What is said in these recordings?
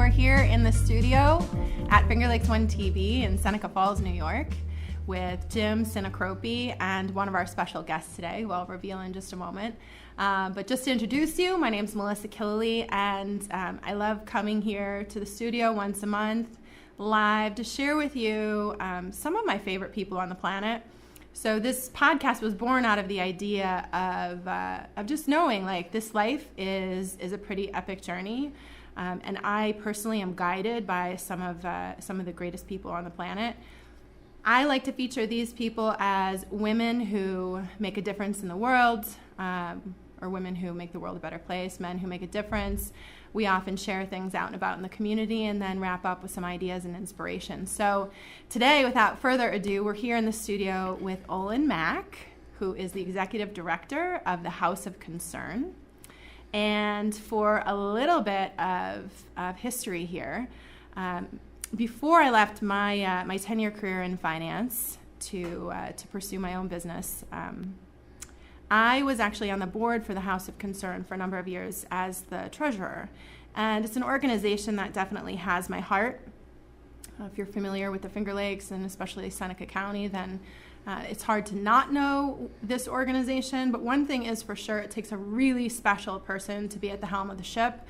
we're here in the studio at Finger Lakes One TV in Seneca Falls, New York, with Jim Sinacropi and one of our special guests today, who I'll reveal in just a moment. But just to introduce you, my name's Melissa Killeleagh, and I love coming here to the studio once a month, live, to share with you some of my favorite people on the planet. So this podcast was born out of the idea of just knowing, like, this life is a pretty epic journey, and I personally am guided by some of the greatest people on the planet. I like to feature these people as women who make a difference in the world, or women who make the world a better place, men who make a difference. We often share things out and about in the community and then wrap up with some ideas and inspiration. So today, without further ado, we're here in the studio with Olan Mack, who is the executive director of the House of Concern. And for a little bit of history here, before I left my 10-year career in finance to pursue my own business, I was actually on the board for the House of Concern for a number of years as the treasurer. And it's an organization that definitely has my heart. If you're familiar with the Finger Lakes and especially Seneca County, then it's hard to not know this organization. But one thing is for sure, it takes a really special person to be at the helm of the ship.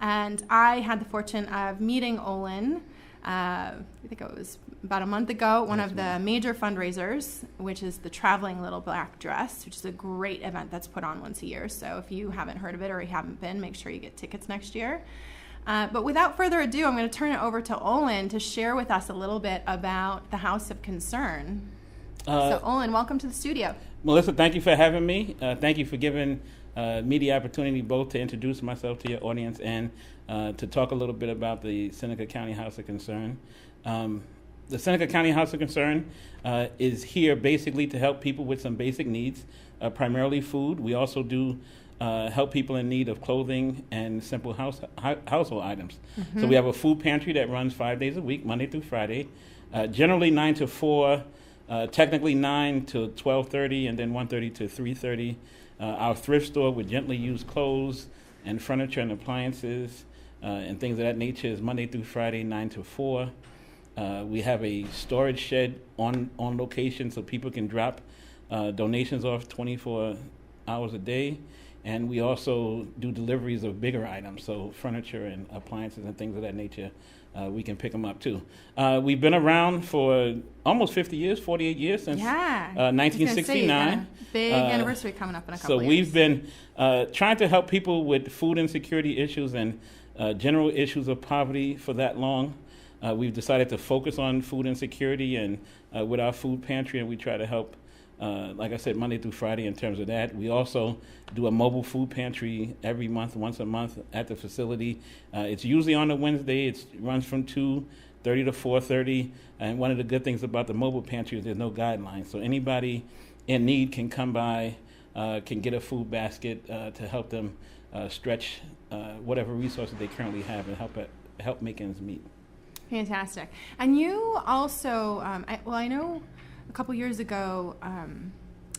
And I had the fortune of meeting Olan, I think it was about a month ago, one of the major fundraisers, which is the Traveling Little Black Dress, which is a great event that's put on once a year. So if you haven't heard of it or you haven't been, make sure you get tickets next year. But without further ado, I'm going to turn it over to Olan to share with us a little bit about the House of Concern. So Olan, welcome to the studio. Melissa, thank you for having me. Thank you for giving me the opportunity both to introduce myself to your audience and to talk a little bit about the Seneca County House of Concern. The Seneca County House of Concern is here basically to help people with some basic needs, primarily food. We also do help people in need of clothing and simple household items. Mm-hmm. So we have a food pantry that runs 5 days a week, Monday through Friday, generally 9 to 4, technically 9 to 12:30, and then 1:30 to 3:30. Our thrift store with gently used clothes and furniture and appliances and things of that nature is Monday through Friday, 9 to 4. We have a storage shed on location so people can drop donations off 24 hours a day. And we also do deliveries of bigger items, so furniture and appliances and things of that nature. We can pick them up too. We've been around for almost 50 years, 48 years since 1969. Big anniversary coming up in a couple years. So years. We've been trying to help people with food insecurity issues and general issues of poverty for that long. We've decided to focus on food insecurity and with our food pantry, and we try to help, like I said, Monday through Friday in terms of that. We also do a mobile food pantry every month, once a month at the facility. It's usually on a Wednesday. It runs from 2:30 to 4:30. And one of the good things about the mobile pantry is there's no guidelines. So anybody in need can come by, can get a food basket to help them stretch whatever resources they currently have and help make ends meet. Fantastic. And you also, I know a couple years ago,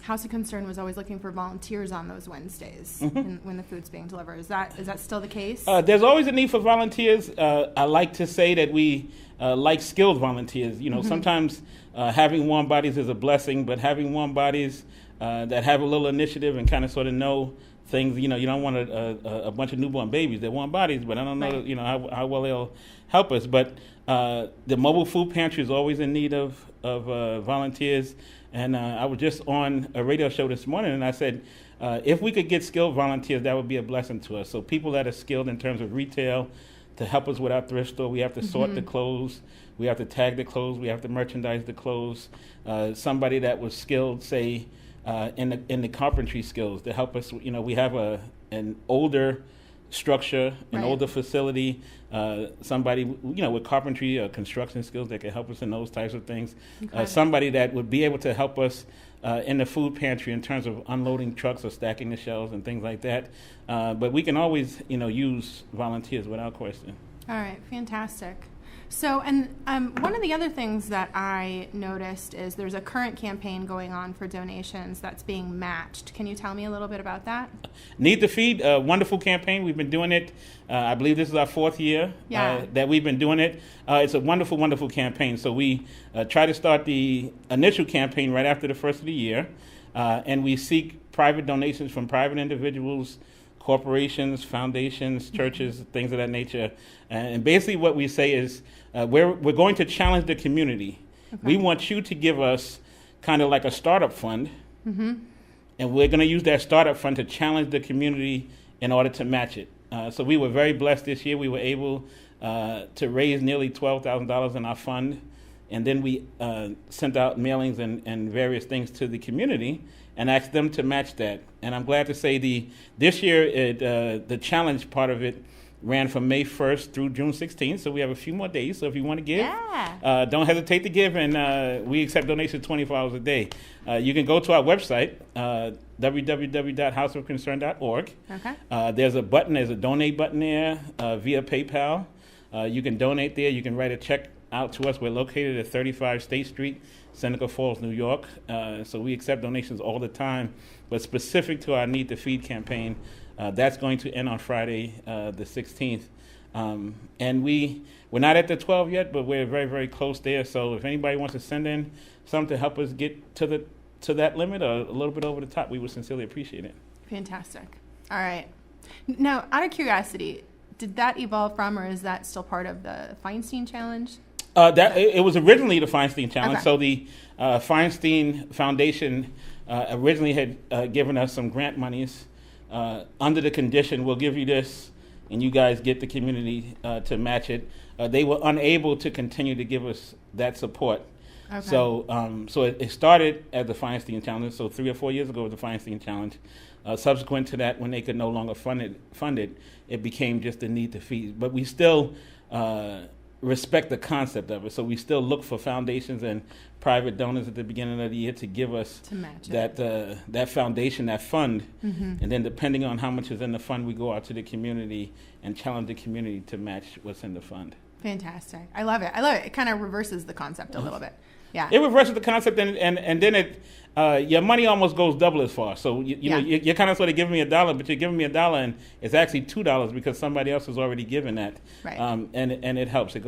House of Concern was always looking for volunteers on those Wednesdays when the food's being delivered. Is that still the case? There's always a need for volunteers. I like to say that we like skilled volunteers. You know, sometimes having warm bodies is a blessing, but having warm bodies that have a little initiative and kind of sort of know things, you know, you don't want a bunch of newborn babies that want bodies, but I don't know, you know, how well they'll help us. But the mobile food pantry is always in need of volunteers. And I was just on a radio show this morning, and I said, if we could get skilled volunteers, that would be a blessing to us. So people that are skilled in terms of retail to help us with our thrift store. We have to sort the clothes. We have to tag the clothes. We have to merchandise the clothes. Somebody that was skilled, say, in the carpentry skills to help us. You know, we have an older structure, an older facility, somebody, you know, with carpentry or construction skills that can help us in those types of things. Somebody that would be able to help us in the food pantry in terms of unloading trucks or stacking the shelves and things like that. But we can always, you know, use volunteers without question. All right, fantastic. So, and one of the other things that I noticed is there's a current campaign going on for donations that's being matched. Can you tell me a little bit about that? Need to Feed, a wonderful campaign. We've been doing it. I believe this is our 4th year that we've been doing it. It's a wonderful, wonderful campaign. So we try to start the initial campaign right after the first of the year, and we seek private donations from private individuals, corporations, foundations, churches, things of that nature. And basically what we say is we're going to challenge the community. Okay. We want you to give us kind of like a startup fund, and we're going to use that startup fund to challenge the community in order to match it. So we were very blessed this year. We were able to raise nearly $12,000 in our fund, and then we sent out mailings and various things to the community and asked them to match that. And I'm glad to say this year the challenge part of it ran from May 1st through June 16th, so we have a few more days. So if you want to give, don't hesitate to give, and we accept donations 24 hours a day. You can go to our website, www.houseofconcern.org. Okay. There's a donate button there via PayPal. You can donate there. You can write a check out to us. We're located at 35 State Street, Seneca Falls, New York. So we accept donations all the time, but specific to our Need to Feed campaign, that's going to end on Friday, the 16th. And we're not at the 12 yet, but we're very, very close there. So if anybody wants to send in something to help us get to that limit or a little bit over the top, we would sincerely appreciate it. Fantastic. All right. Now, out of curiosity, did that evolve from, or is that still part of the Feinstein Challenge? It was originally the Feinstein Challenge. Okay. So the Feinstein Foundation originally had given us some grant monies under the condition, we'll give you this, and you guys get the community to match it. They were unable to continue to give us that support. Okay. So it started as the Feinstein Challenge. So 3 or 4 years ago was the Feinstein Challenge. Subsequent to that, when they could no longer fund it, it became just the Need to Feed. But we still respect the concept of it. So we still look for foundations and private donors at the beginning of the year to give us that foundation, that fund. And then depending on how much is in the fund, we go out to the community and challenge the community to match what's in the fund. Fantastic. I love it. It kind of reverses the concept a little bit. Yeah. It reverses the concept, and then your money almost goes double as far. So you know, you're kind of sort of giving me $1, but you're giving me $1, and it's actually $2 because somebody else has already given that. Right. And it helps. It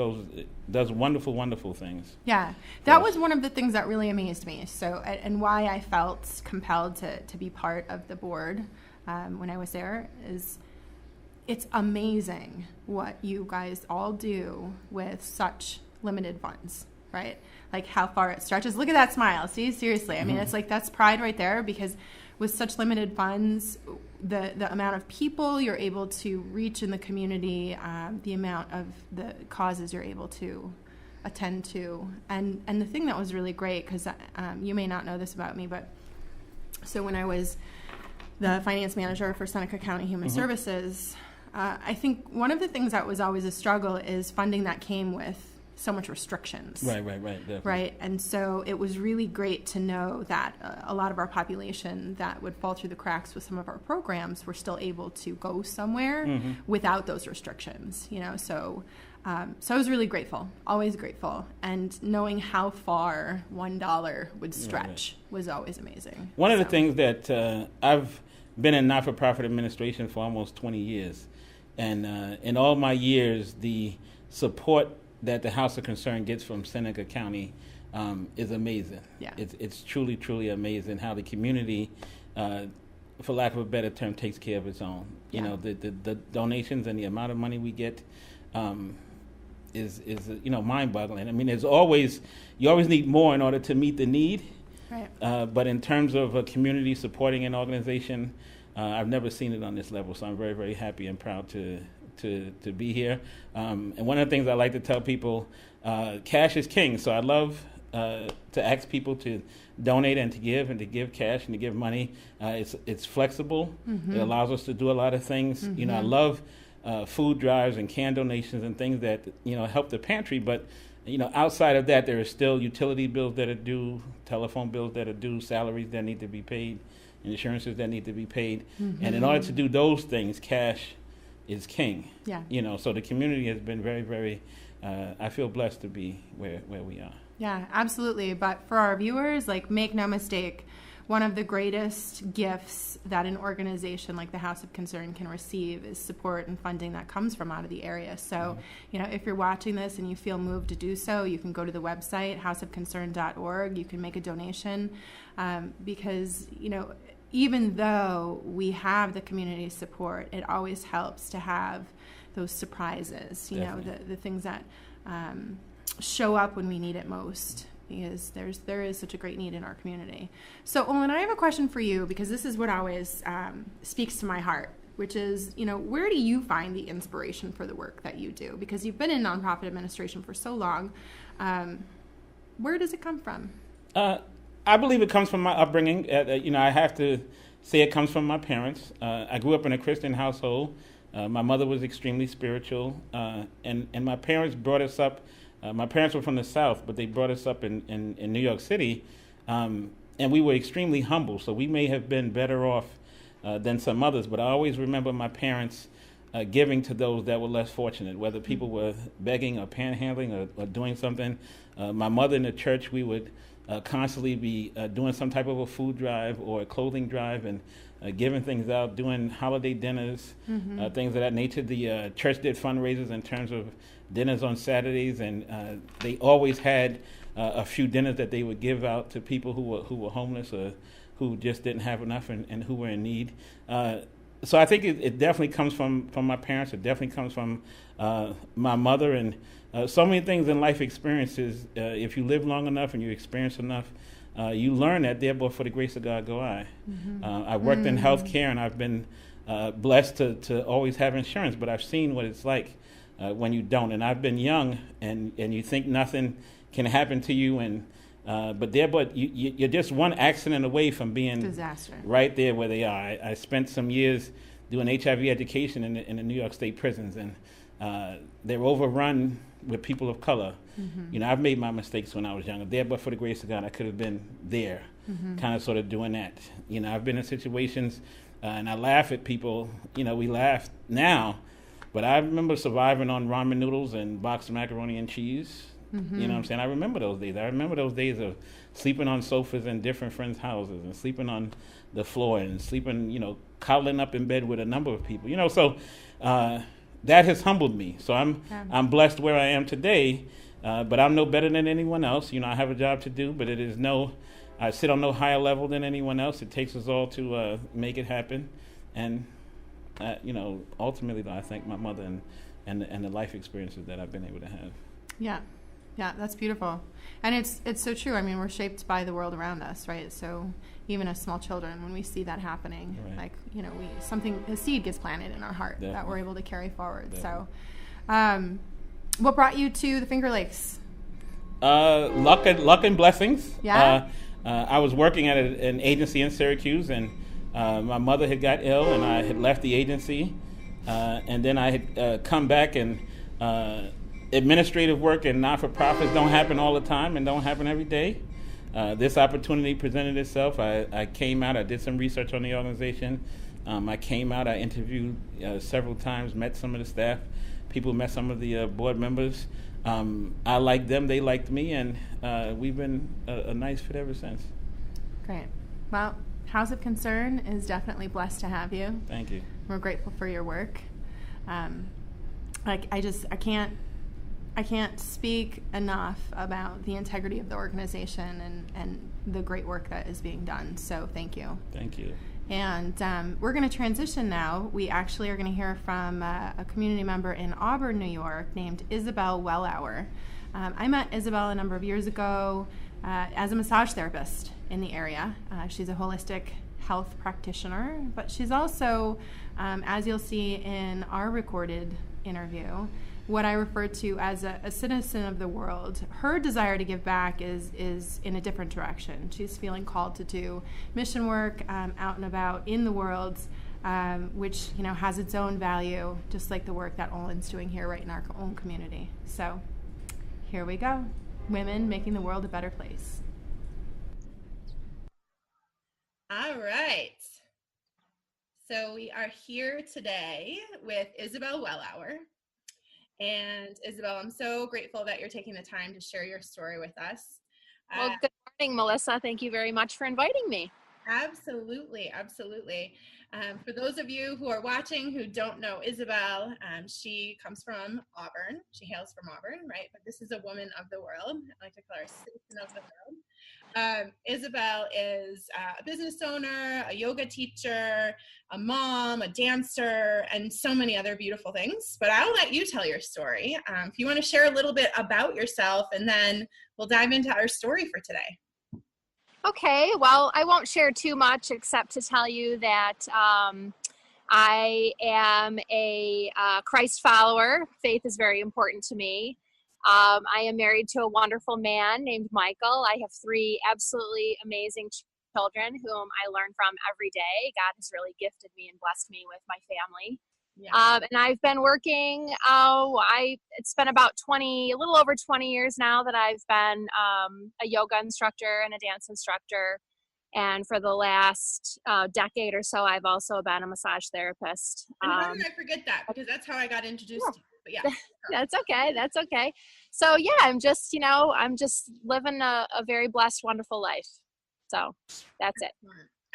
does wonderful, wonderful things. Yeah. That was one of the things that really amazed me. So and why I felt compelled to be part of the board when I was there is it's amazing what you guys all do with such limited funds, right? Like how far it stretches. Look at that smile. See, seriously. I mean, it's like that's pride right there, because with such limited funds, the amount of people you're able to reach in the community, the amount of the causes you're able to attend to. And the thing that was really great, because you may not know this about me, but so when I was the finance manager for Seneca County Human Services, I think one of the things that was always a struggle is funding that came with so much restrictions. Right, definitely. Right, and so it was really great to know that a lot of our population that would fall through the cracks with some of our programs were still able to go somewhere without those restrictions, you know, so I was really grateful, always grateful, and knowing how far $1 would stretch was always amazing. One of the things that I've been in not-for-profit administration for almost 20 years, and in all my years, the support that the House of Concern gets from Seneca County is amazing. Yeah. It's truly, truly amazing how the community, for lack of a better term, takes care of its own. You know, the donations and the amount of money we get is mind-boggling. I mean, you always need more in order to meet the need. Right. But in terms of a community supporting an organization, I've never seen it on this level. So I'm very, very happy and proud to be here. And one of the things I like to tell people, cash is king. So I love to ask people to donate and to give cash and to give money. It's flexible. It allows us to do a lot of things. You know, I love food drives and can donations and things that, you know, help the pantry. But, you know, outside of that, there are still utility bills that are due, telephone bills that are due, salaries that need to be paid, insurances that need to be paid. And in order to do those things, cash is king. Yeah. You know, so the community has been very, very I feel blessed to be where we are. Yeah, absolutely. But for our viewers, like, make no mistake, one of the greatest gifts that an organization like the House of Concern can receive is support and funding that comes from out of the area. So, if you're watching this and you feel moved to do so, you can go to the website, houseofconcern.org. You can make a donation because, even though we have the community support, it always helps to have those surprises, the things that show up when we need it most, because there is such a great need in our community. So, Olan, I have a question for you, because this is what always speaks to my heart, which is, where do you find the inspiration for the work that you do? Because you've been in nonprofit administration for so long. Where does it come from? I believe it comes from my upbringing. I have to say it comes from my parents. I grew up in a Christian household. My mother was extremely spiritual, and my parents brought us up. My parents were from the South, but they brought us up in New York City, and we were extremely humble, so we may have been better off than some others, but I always remember my parents giving to those that were less fortunate, whether people were begging or panhandling or doing something. My mother in the church, we would constantly be doing some type of a food drive or a clothing drive and giving things out, doing holiday dinners, things of that nature. The church did fundraisers in terms of dinners on Saturdays, and they always had a few dinners that they would give out to people who were homeless or who just didn't have enough and who were in need. So I think it definitely comes from my parents. It definitely comes from my mother, and so many things in life experiences. If you live long enough and you experience enough, you learn that therefore for the grace of God go I. I worked in healthcare, and I've been blessed to always have insurance, but I've seen what it's like when you don't. And I've been young, and you think nothing can happen to you, and but you're just one accident away from being disaster right there where they are. I spent some years doing HIV education in the New York State prisons, and they're overrun with people of color. I've made my mistakes when I was younger. There, but for the grace of God, I could have been there, kind of sort of doing that. I've been in situations, and I laugh at people. We laugh now, but I remember surviving on ramen noodles and boxed macaroni and cheese. You know what I'm saying? I remember those days. I remember those days of sleeping on sofas in different friends' houses and sleeping on the floor and sleeping, coddling up in bed with a number of people. So that has humbled me. So I'm blessed where I am today, but I'm no better than anyone else. I have a job to do, but I sit on no higher level than anyone else. It takes us all to make it happen. And, ultimately, though, I thank my mother and the life experiences that I've been able to have. Yeah, that's beautiful. And it's so true. I mean, we're shaped by the world around us, right? So even as small children, when we see that happening, like, a seed gets planted in our heart that we're able to carry forward. Definitely. So what brought you to the Finger Lakes? Luck and blessings. Yeah. I was working at an agency in Syracuse, and my mother had got ill, and I had left the agency. And then I had come back, and administrative work and not-for-profits don't happen all the time and don't happen every day. This opportunity presented itself. I came out, I did some research on the organization. I came out, I interviewed several times, met some of the staff. People met some of the board members. I liked them, they liked me, and we've been a nice fit ever since. Great. Well, House of Concern is definitely blessed to have you. Thank you. We're grateful for your work. I can't speak enough about the integrity of the organization and the great work that is being done. So thank you. Thank you. And we're going to transition now. We actually are going to hear from a community member in Auburn, New York, named Isabelle Wellauer. I met Isabelle a number of years ago as a massage therapist in the area. She's a holistic health practitioner, but she's also, as you'll see in our recorded interview, what I refer to as a citizen of the world. Her desire to give back is in a different direction. She's feeling called to do mission work out and about in the world, which has its own value, just like the work that Olan's doing here right in our own community. So here we go. Women making the world a better place. All right. So we are here today with Isabelle Wellauer. And Isabelle, I'm so grateful that you're taking the time to share your story with us. Well, good morning, Melissa. Thank you very much for inviting me. Absolutely, absolutely. For those of you who are watching who don't know Isabelle, she comes from Auburn. She hails from Auburn, right? But this is a woman of the world. I like to call her a citizen of the world. Isabelle is a business owner, a yoga teacher, a mom, a dancer, and so many other beautiful things. But I'll let you tell your story. If you want to share a little bit about yourself, and then we'll dive into our story for today. Okay, well, I won't share too much except to tell you that I am a Christ follower. Faith is very important to me. I am married to a wonderful man named Michael. I have 3 absolutely amazing children whom I learn from every day. God has really gifted me and blessed me with my family. Yeah. And I've been working, it's been about a little over 20 years now that I've been a yoga instructor and a dance instructor. And for the last decade or so, I've also been a massage therapist. And how did I forget that? Because that's how I got introduced to you. But yeah. That's okay. That's okay. So yeah, I'm just living a very blessed, wonderful life. So that's it.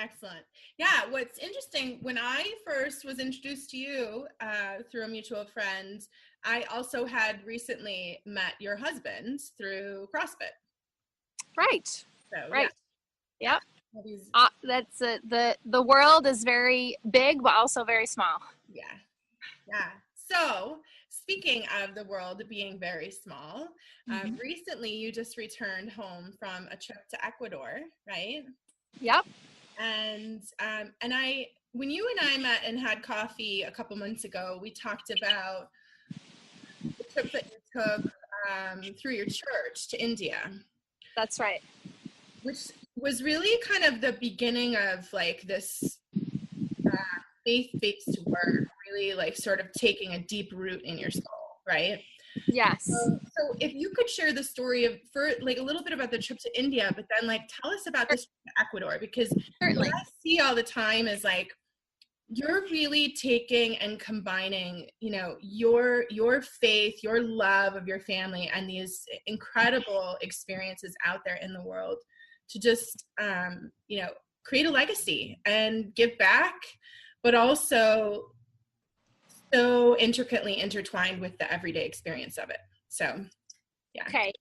Excellent. Yeah, what's interesting, when I first was introduced to you through a mutual friend, I also had recently met your husband through CrossFit. Right. So, right. Yeah. Yep. That's the world is very big, but also very small. Yeah. Yeah. So, speaking of the world being very small, recently you just returned home from a trip to Ecuador, right? Yep. And when you and I met and had coffee a couple months ago, we talked about the trip that you took through your church to India. That's right. Which was really kind of the beginning of like this faith-based work, really like sort of taking a deep root in your soul, right? Yes. So if you could share the story for like a little bit about the trip to India, but then like tell us about this trip to Ecuador, because Certainly. what I see all the time is like you're really taking and combining, you know, your faith, your love of your family, and these incredible experiences out there in the world to just you know, create a legacy and give back, but also so intricately intertwined with the everyday experience of it. So, yeah. Okay.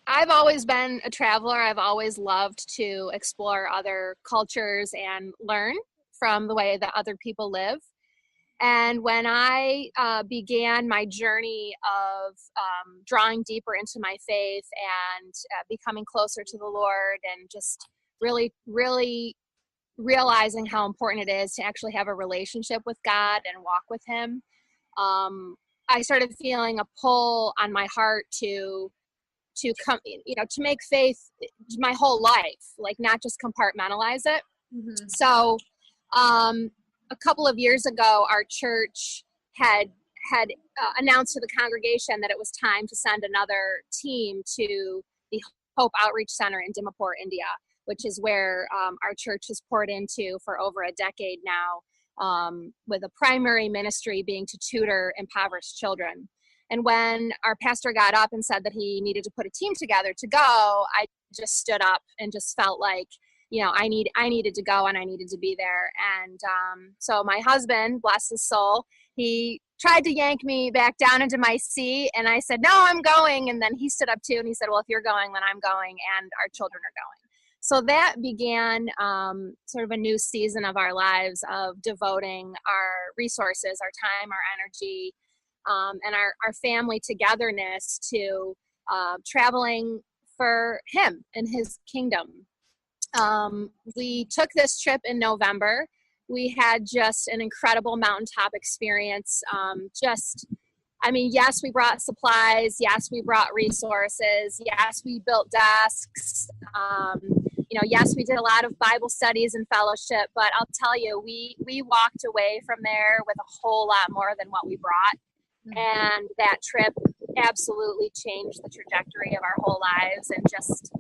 I've always been a traveler. I've always loved to explore other cultures and learn from the way that other people live. And when I began my journey of drawing deeper into my faith and becoming closer to the Lord, and just really, really realizing how important it is to actually have a relationship with God and walk with Him, I started feeling a pull on my heart to come, you know, to make faith my whole life, like not just compartmentalize it. Mm-hmm. So a couple of years ago, our church had announced to the congregation that it was time to send another team to the Hope Outreach Center in Dimapur, India, which is where our church has poured into for over a decade now, with a primary ministry being to tutor impoverished children. And when our pastor got up and said that he needed to put a team together to go, I just stood up and just felt like, you know, I needed to go and I needed to be there. And so my husband, bless his soul, he tried to yank me back down into my seat, and I said, no, I'm going. And then he stood up too, and he said, well, if you're going, then I'm going, and our children are going. So that began sort of a new season of our lives of devoting our resources, our time, our energy, and our family togetherness to traveling for Him and His kingdom. We took this trip in November. We had just an incredible mountaintop experience. Yes, we brought supplies. Yes, we brought resources. Yes, we built desks. Yes, we did a lot of Bible studies and fellowship, but I'll tell you, we walked away from there with a whole lot more than what we brought. And that trip absolutely changed the trajectory of our whole lives and just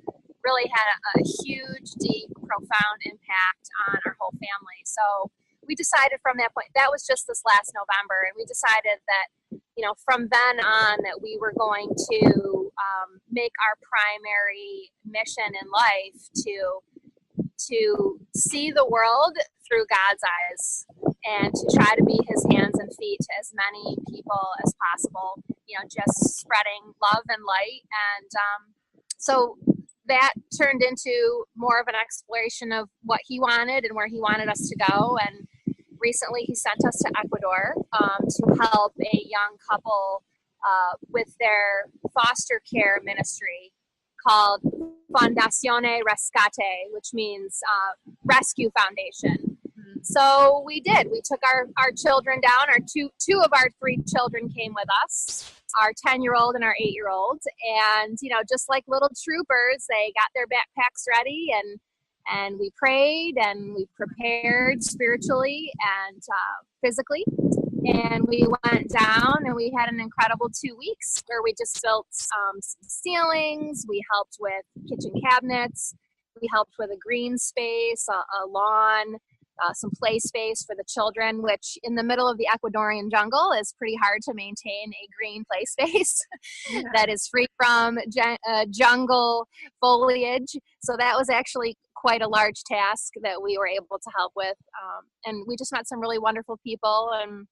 really had a huge, deep, profound impact on our whole family. So we decided from that point, that was just this last November, and we decided that, from then on, that we were going to make our primary mission in life to see the world through God's eyes and to try to be his hands and feet to as many people as possible, just spreading love and light. And so that turned into more of an exploration of what he wanted and where he wanted us to go. And recently he sent us to Ecuador to help a young couple with their foster care ministry called Fundazione Rescate, which means Rescue Foundation. So we did. We took our children down. Our two of our 3 children came with us, our 10-year-old and our 8-year-old. And, just like little troopers, they got their backpacks ready, and we prayed and we prepared spiritually and physically. And we went down and we had an incredible 2 weeks where we just built some ceilings. We helped with kitchen cabinets. We helped with a green space, a lawn, some play space for the children, which in the middle of the Ecuadorian jungle is pretty hard to maintain a green play space that is free from jungle foliage. So that was actually quite a large task that we were able to help with. And we just met some really wonderful people and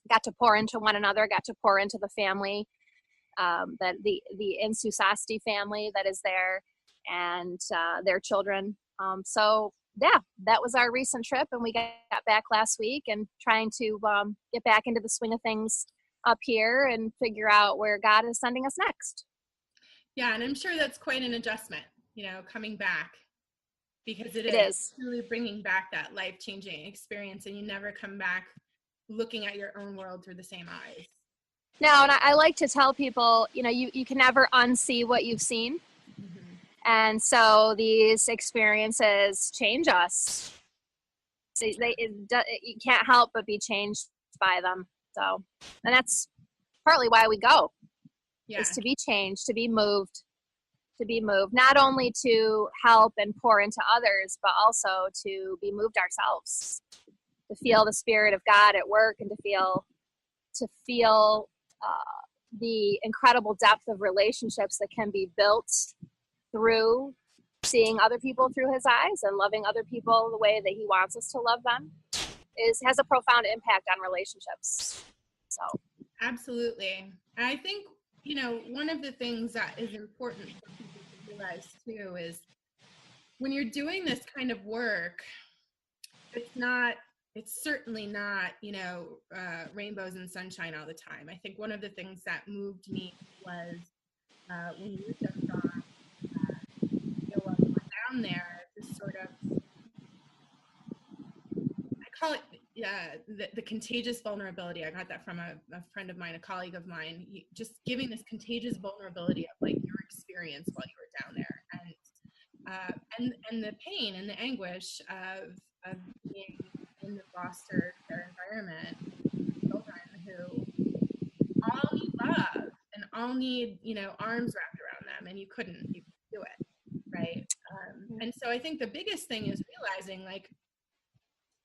got to pour into one another, got to pour into the family, that the Insusasti family that is there, and their children. So yeah, that was our recent trip, and we got back last week and trying to get back into the swing of things up here and figure out where God is sending us next. Yeah, and I'm sure that's quite an adjustment, coming back, because it is really bringing back that life-changing experience, and you never come back looking at your own world through the same eyes. No, and I like to tell people, you can never unsee what you've seen. And so these experiences change us. You can't help but be changed by them. So, and that's partly why we go, is to be changed, to be moved, not only to help and pour into others, but also to be moved ourselves, to feel the Spirit of God at work, and to feel the incredible depth of relationships that can be built through seeing other people through his eyes and loving other people the way that he wants us to love them has a profound impact on relationships. So absolutely. I think, one of the things that is important for people to realize too is when you're doing this kind of work, it's certainly not, rainbows and sunshine all the time. I think one of the things that moved me was when you just saw down there, this sort of, I call it the contagious vulnerability. I got that from a friend of mine, a colleague of mine, just giving this contagious vulnerability of like your experience while you were down there, and the pain and the anguish of being in the foster care environment, children who all need love and all need, arms wrapped around them, and you couldn't do it, right? And so I think the biggest thing is realizing, like,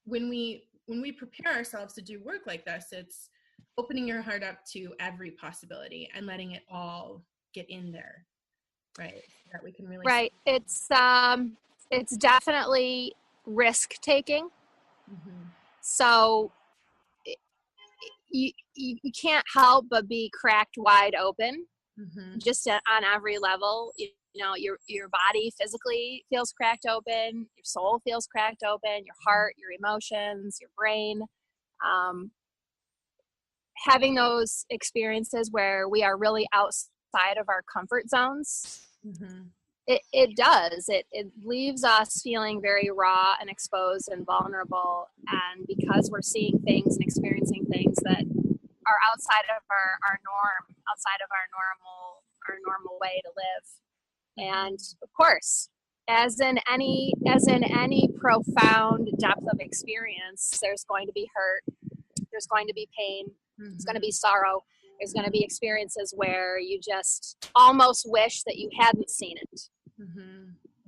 when we prepare ourselves to do work like this, it's opening your heart up to every possibility and letting it all get in there, right? So that we can really It's definitely risk taking. Mm-hmm. So you can't help but be cracked wide open, just on every level. Your body physically feels cracked open, your soul feels cracked open, your heart, your emotions, your brain. Having those experiences where we are really outside of our comfort zones, it leaves us feeling very raw and exposed and vulnerable. And because we're seeing things and experiencing things that are outside of our norm, outside of our normal way to live. And of course, as in any profound depth of experience, there's going to be hurt, there's going to be pain, there's going to be sorrow, there's going to be experiences where you just almost wish that you hadn't seen it.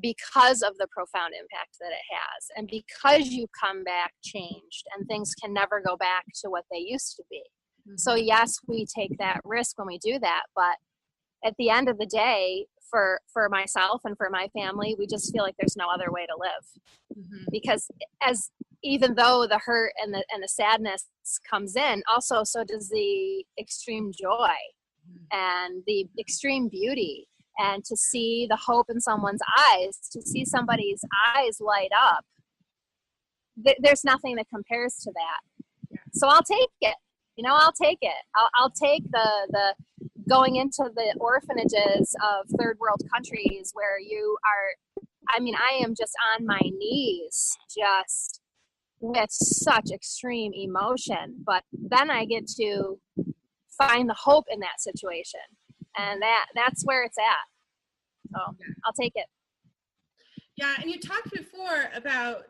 because of the profound impact that it has, and because you come back changed and things can never go back to what they used to be. Mm-hmm. So yes, we take that risk when we do that, but at the end of the day, for myself and for my family, we just feel like there's no other way to live. Mm-hmm. Because even though the hurt and the sadness comes in, also so does the extreme joy and the extreme beauty, and to see the hope in someone's eyes, to see somebody's eyes light up. There's nothing that compares to that. So I'll take it. I'll take it. I'll take the going into the orphanages of third world countries where you are, I am just on my knees, just with such extreme emotion, but then I get to find the hope in that situation, and that's where it's at. So I'll take it. Yeah, and you talked before about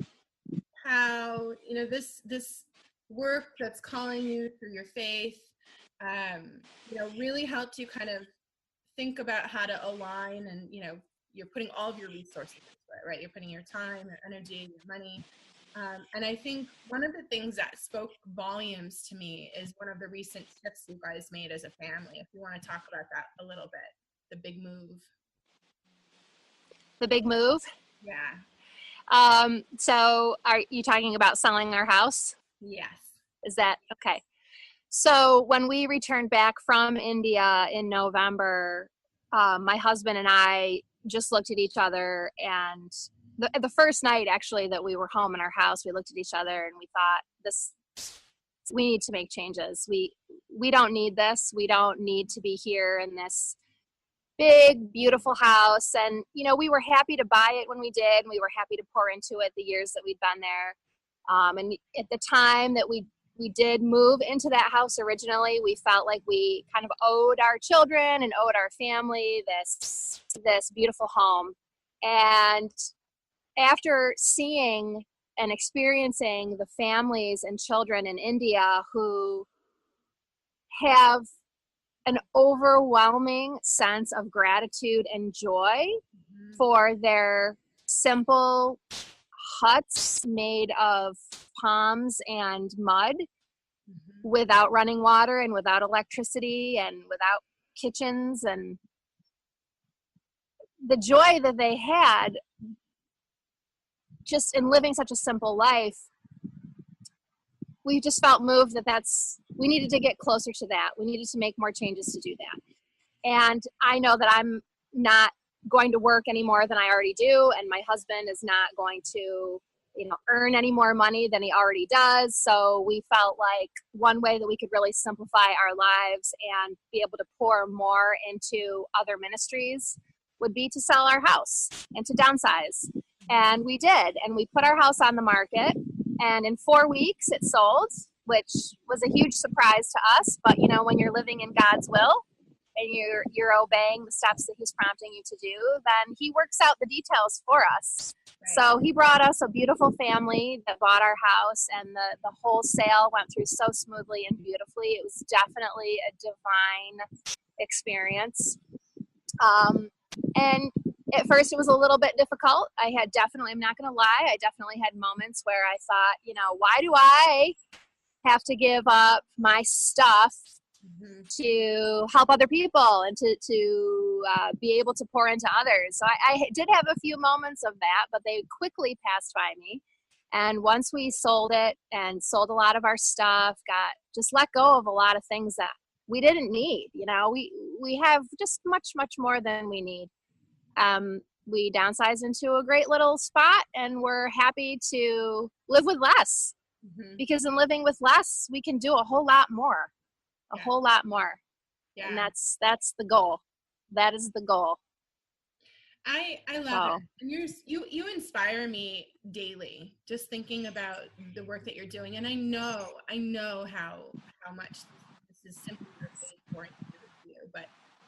how this work that's calling you through your faith, really helped you kind of think about how to align, and you're putting all of your resources into it, right? You're putting your time, your energy, your money. And I think one of the things that spoke volumes to me is one of the recent shifts you guys made as a family. If you want to talk about that a little bit, the big move. The big move? Yeah. So are you talking about selling our house? Yes. Is that okay? So when we returned back from India in November, my husband and I just looked at each other, and the first night actually that we were home in our house, we looked at each other and we thought, we need to make changes. We don't need this. We don't need to be here in this big, beautiful house. And, we were happy to buy it when we did, and we were happy to pour into it the years that we'd been there. And at the time that we did move into that house originally, we felt like we kind of owed our children and owed our family this beautiful home. And after seeing and experiencing the families and children in India who have an overwhelming sense of gratitude and joy for their simple huts made of palms and mud, without running water and without electricity and without kitchens, and the joy that they had just in living such a simple life, we just felt moved that we needed to get closer to that. We needed to make more changes to do that. And I know that I'm not going to work any more than I already do, and my husband is not going to earn any more money than he already does. So we felt like one way that we could really simplify our lives and be able to pour more into other ministries would be to sell our house and to downsize. And we did, and we put our house on the market, and in 4 weeks it sold, which was a huge surprise to us. But when you're living in God's will and you're obeying the steps that he's prompting you to do, then he works out the details for us. Right. So he brought us a beautiful family that bought our house, and the whole sale went through so smoothly and beautifully. It was definitely a divine experience. And at first it was a little bit difficult. I'm not going to lie, I definitely had moments where I thought, why do I have to give up my stuff to help other people and to be able to pour into others? So I did have a few moments of that, but they quickly passed by me. And once we sold it and sold a lot of our stuff, just let go of a lot of things that we didn't need. We have just much, much more than we need. We downsized into a great little spot, and we're happy to live with less, because in living with less, we can do a whole lot more, whole lot more. Yeah. And that's the goal. That is the goal. I love it. And you inspire me daily, just thinking about the work that you're doing. And I know how much this is simply important to you, but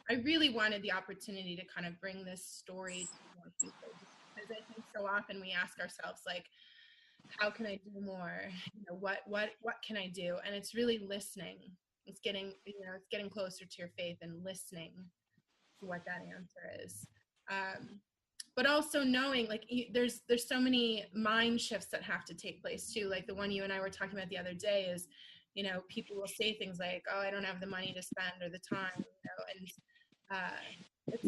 I really wanted the opportunity to kind of bring this story to more people, because I think so often we ask ourselves, like, how can I do more? What can I do? And it's really listening. It's getting closer to your faith and listening to what that answer is. but also knowing like there's so many mind shifts that have to take place too. Like the one you and I were talking about the other day is, you know, people will say things like, oh, I don't have the money to spend or the time, you know, and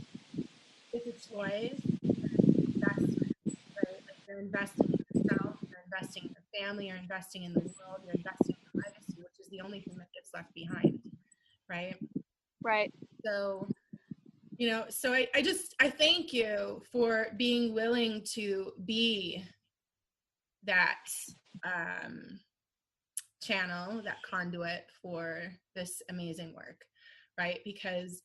it's a choice, investment, right? Like you're investing in yourself, you're investing in your family, you're investing in the world, you're investing in privacy, which is the only thing that gets left behind, right? Right. So, you know, so I thank you for being willing to be that channel, that conduit for this amazing work, right? Because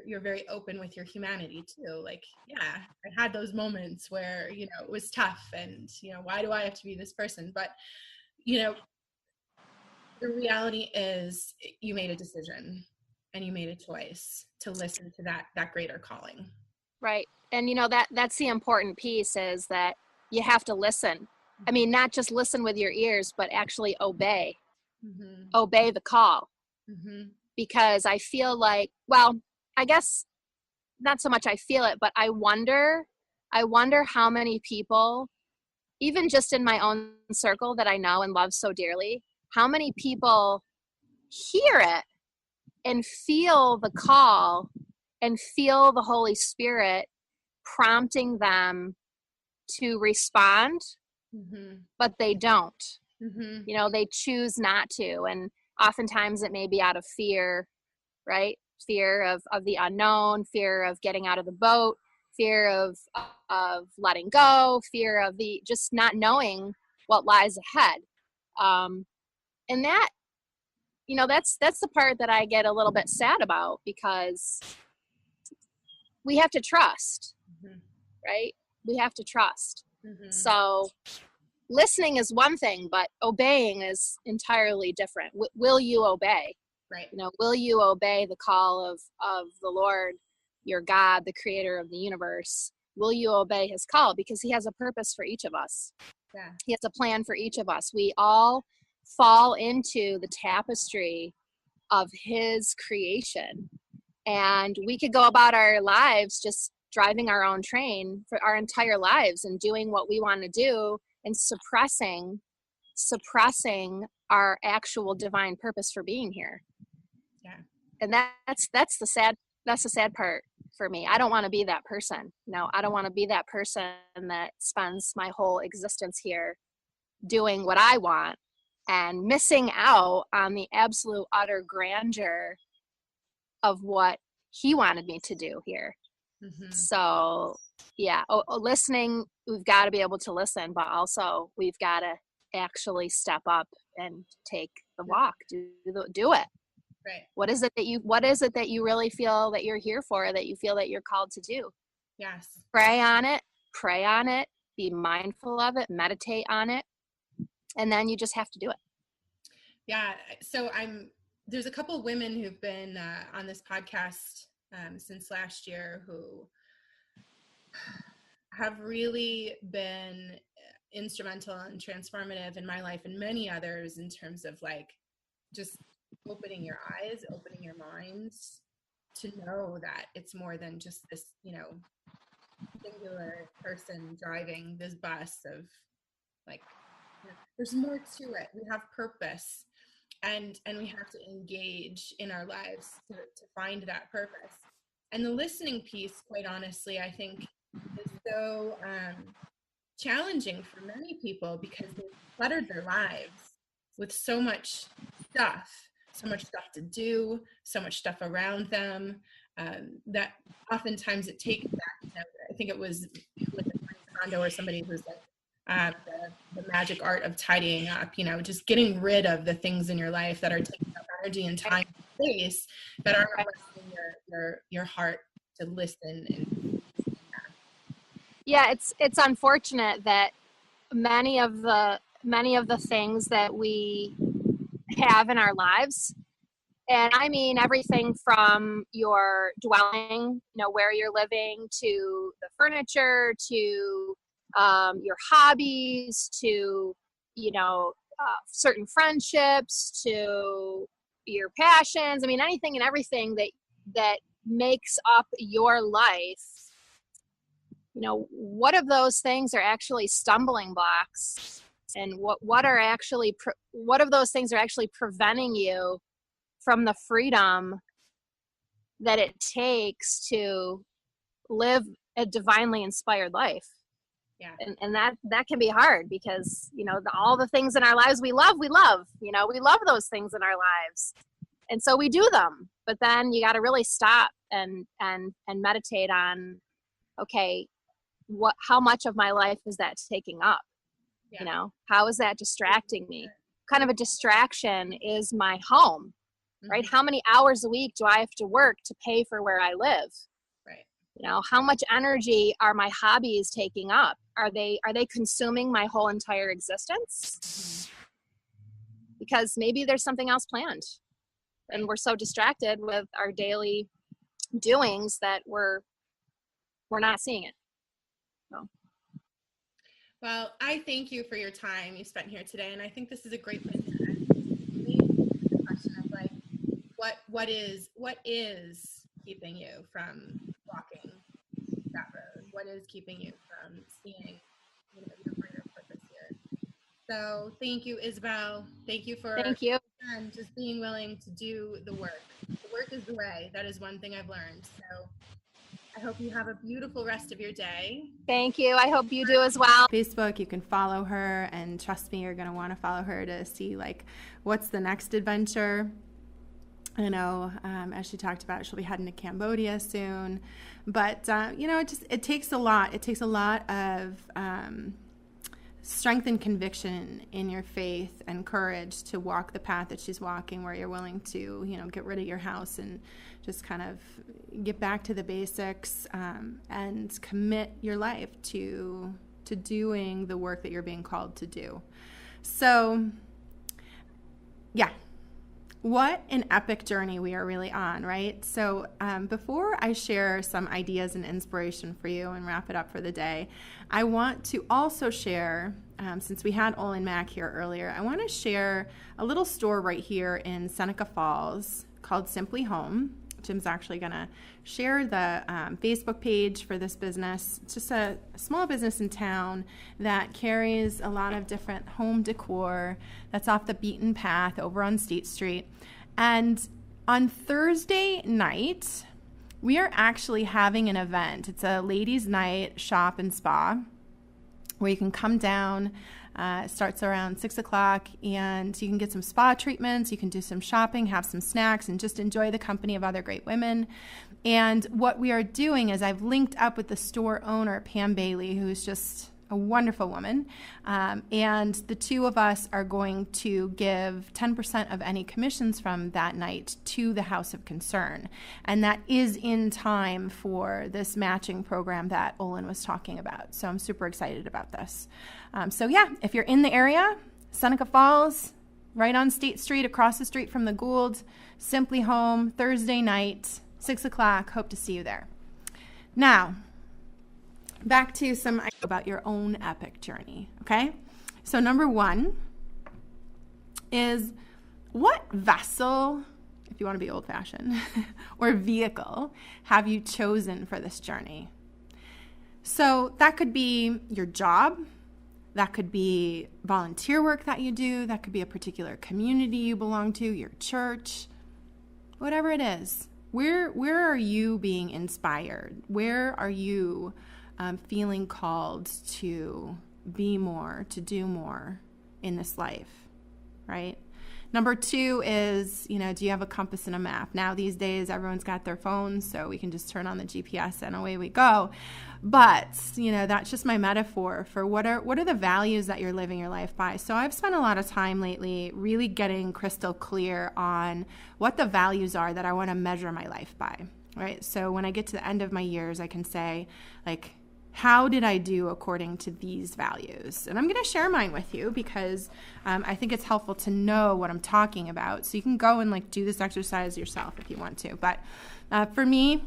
you're very open with your humanity too. Like, yeah, I had those moments where, you know, it was tough and, you know, why do I have to be this person? But, you know, the reality is you made a decision and you made a choice to listen to that greater calling. Right. And, you know, that's the important piece, is that you have to listen. I mean, not just listen with your ears, but actually obey. Mm-hmm. Obey the call. Mm-hmm. Because I feel like, well, I guess not so much I feel it, but I wonder how many people, even just in my own circle that I know and love so dearly, how many people hear it and feel the call and feel the Holy Spirit prompting them to respond, mm-hmm. but they don't. Mm-hmm. You know, they choose not to. And oftentimes it may be out of fear, right? Fear of the unknown, fear of getting out of the boat, fear of letting go, fear of the just not knowing what lies ahead. And that, you know, that's the part that I get a little bit sad about, because we have to trust, mm-hmm. right? We have to trust. Mm-hmm. So listening is one thing, but obeying is entirely different. Will you obey? Right. You know, will you obey the call of the Lord, your God, the creator of the universe? Will you obey his call? Because he has a purpose for each of us. Yeah. He has a plan for each of us. We all fall into the tapestry of his creation. And we could go about our lives just driving our own train for our entire lives and doing what we want to do and suppressing our actual divine purpose for being here. Yeah. And that's the sad part for me. I don't want to be that person. No, I don't want to be that person that spends my whole existence here doing what I want and missing out on the absolute utter grandeur of what he wanted me to do here. Mm-hmm. So yeah, listening, we've got to be able to listen, but also we've got to actually step up and take the walk, do it. Right. What is it that you really feel that you're here for, that you feel that you're called to do? Yes. Pray on it, be mindful of it, meditate on it, and then you just have to do it. Yeah. So there's a couple of women who've been on this podcast since last year who have really been instrumental and transformative in my life and many others, in terms of like just opening your eyes, opening your minds to know that it's more than just this, you know, singular person driving this bus of like, you know, there's more to it. We have purpose. And we have to engage in our lives to find that purpose. And the listening piece, quite honestly, I think is so challenging for many people, because they've cluttered their lives with so much stuff to do, so much stuff around them, that oftentimes it takes that. I think it was with Kondo or somebody who's like, the magic art of tidying up, you know, just getting rid of the things in your life that are taking up energy and time and space, that aren't allowing your heart to listen. Yeah, it's unfortunate that many of the things that we have in our lives, and I mean everything from your dwelling, you know, where you're living, to the furniture, to your hobbies, to, you know, certain friendships, to your passions. I mean, anything and everything that makes up your life. what of those things are actually stumbling blocks, and what of those things are actually preventing you from the freedom that it takes to live a divinely inspired life. Yeah. And that can be hard, because, all the things in our lives we love, we love those things in our lives. And so we do them, but then you got to really stop and meditate on, okay, how much of my life is that taking up? Yeah. How is that distracting me? Kind of a distraction is my home, right? How many hours a week do I have to work to pay for where I live? Right. How much energy are my hobbies taking up? Are they consuming my whole entire existence? Because maybe there's something else planned, and we're so distracted with our daily doings that we're not seeing it. So. Well, I thank you for your time you spent here today, and I think this is a great place to end. The question of like, what is keeping you from walking that road? What is keeping you from seeing your greater purpose here? So thank you, Isabelle. Thank you and just being willing to do the work. The work is the way. That is one thing I've learned. So I hope you have a beautiful rest of your day. Thank you. I hope you do as well. Facebook, you can follow her, and trust me, you're going to want to follow her to see like what's the next adventure. I know, as she talked about, she'll be heading to Cambodia soon, but it takes a lot. It takes a lot of strength and conviction in your faith and courage to walk the path that she's walking, where you're willing to, get rid of your house and just kind of get back to the basics, and commit your life to doing the work that you're being called to do. So, yeah. What an epic journey we are really on, right? So before I share some ideas and inspiration for you and wrap it up for the day, I want to also share, since we had Olan Mack here earlier, I want to share a little store right here in Seneca Falls called Simply Home. Jim's actually going to share the Facebook page for this business. It's just a small business in town that carries a lot of different home decor that's off the beaten path over on State Street. And on Thursday night, we are actually having an event. It's a ladies' night shop and spa where you can come down. It starts around 6 o'clock, and you can get some spa treatments, you can do some shopping, have some snacks, and just enjoy the company of other great women. And what we are doing is I've linked up with the store owner, Pam Bailey, who's just a wonderful woman, and the two of us are going to give 10% of any commissions from that night to the House of Concern, and that is in time for this matching program that Olan was talking about. So I'm super excited about this. So yeah, if you're in the area, Seneca Falls, right on State Street, across the street from the Gould, Simply Home, Thursday night, 6 o'clock. Hope to see you there. Now, back to some about your own epic journey, okay? So number one is, what vessel, if you want to be old-fashioned, or vehicle have you chosen for this journey? So that could be your job, that could be volunteer work that you do, that could be a particular community you belong to, your church, whatever it is. Where are you being inspired? Where are you feeling called to be more, to do more in this life, right? Number two is, do you have a compass and a map? Now these days, everyone's got their phones, so we can just turn on the GPS and away we go. But, that's just my metaphor for what are the values that you're living your life by. So I've spent a lot of time lately really getting crystal clear on what the values are that I want to measure my life by, right? So when I get to the end of my years, I can say, like, how did I do according to these values? And I'm going to share mine with you because I think it's helpful to know what I'm talking about. So you can go and do this exercise yourself if you want to. But for me,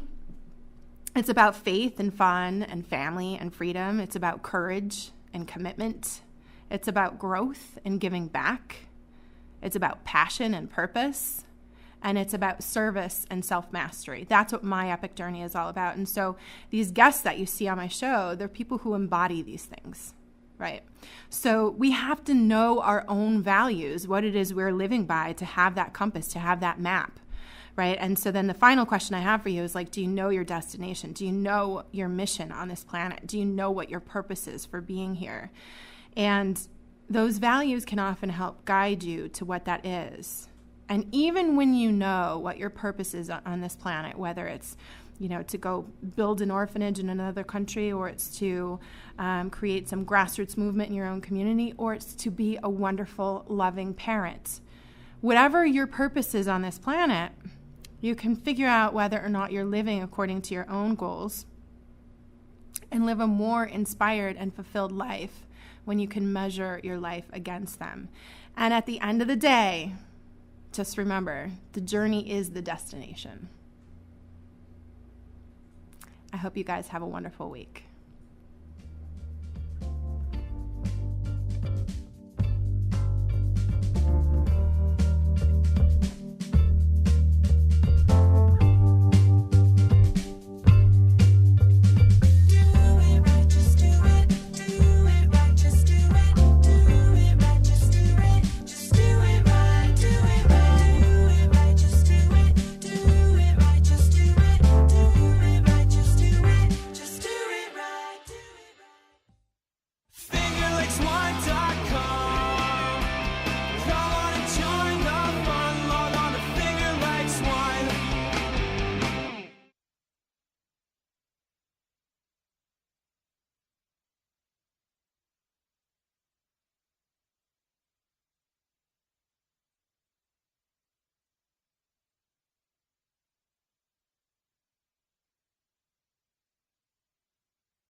it's about faith and fun and family and freedom. It's about courage and commitment. It's about growth and giving back. It's about passion and purpose. and it's about service and self-mastery. That's what my epic journey is all about. And so these guests that you see on my show, they're people who embody these things, right? So we have to know our own values, what it is we're living by, to have that compass, to have that map, right? And so then the final question I have for you is like, do you know your destination? Do you know your mission on this planet? Do you know what your purpose is for being here? And those values can often help guide you to what that is. And even when you know what your purpose is on this planet, whether it's, you know, to go build an orphanage in another country, or it's to create some grassroots movement in your own community, or it's to be a wonderful, loving parent, whatever your purpose is on this planet, you can figure out whether or not you're living according to your own goals and live a more inspired and fulfilled life when you can measure your life against them. And at the end of the day, just remember, the journey is the destination. I hope you guys have a wonderful week.